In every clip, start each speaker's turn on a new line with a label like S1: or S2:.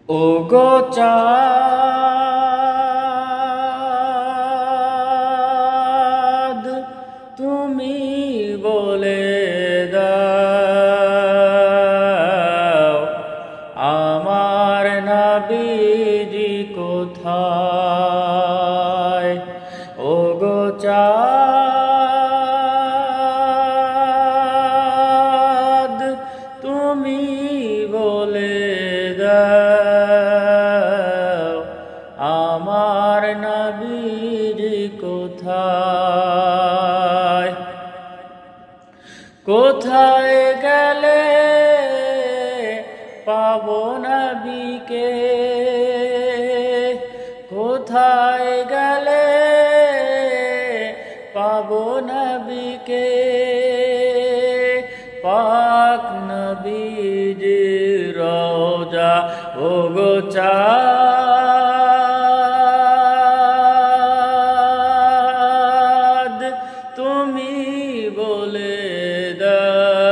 S1: ওগো চাঁদ, তুমি বলে দাও আমার নবীজি কোথায়। ওগো চাঁদ, তুমি বলে দাও আমার নবীজি কোথায়। কোথায় গেলে পাবো নবীকে, কোথায় গেলে পাবো নবীকে, পাক নবীজির রওজা। ওগো চাঁদ, তুমি বলে দাও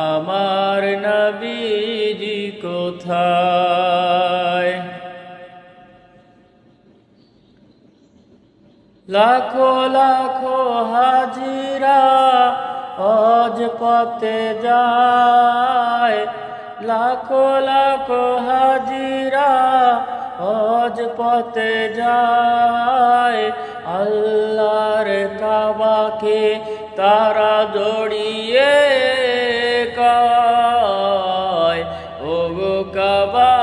S1: আমার নবীজি কোথায়। লাখো লাখো হাজিরা হজ পথে যায়, লাখো লাখো হাজিরা হজ পথে যায়। আল্লাহর কাবাকে তারা জড়িয়ে কয়, ওগো কাবা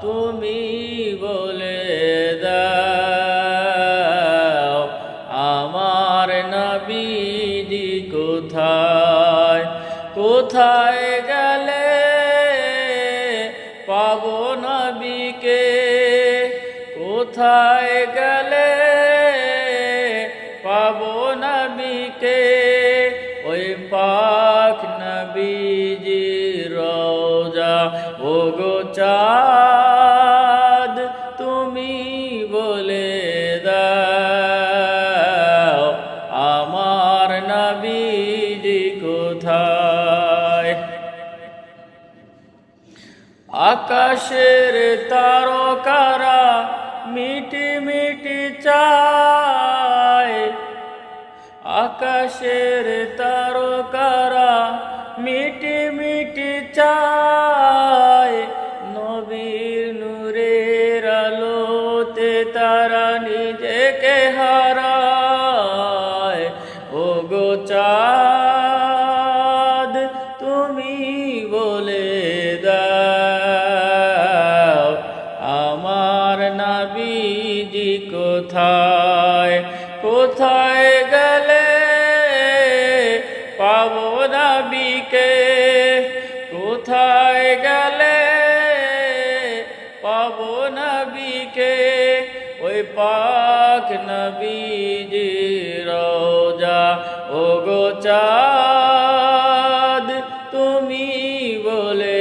S1: তুমি বলে দাও আমার নবীজি কোথায়। কোথায় গেলে পাবো নবীকে, কোথায় গেলে পাবো নবীকে, ওই পাক নবীজির রওজা। ওগো চাঁদ, তুমি বলে দাও আমার নবীজি কোথায়। আকাশের তারকারা মিটি মিটি চায়, আকাশের তারকারা মিটি মিটি চায়। নবীর নূরের আলোতে তারা নিজেকে হারায়। ওগো চাঁদ, তুমি বলে দাও আমার নবীজি কোথায়। কোথায় গেলে পাবো নবীকে, কোথায় গেলে পাবো নবীকে, ওই পাক নবীজির রওজা। ওগো চাঁদ, তুমি বলে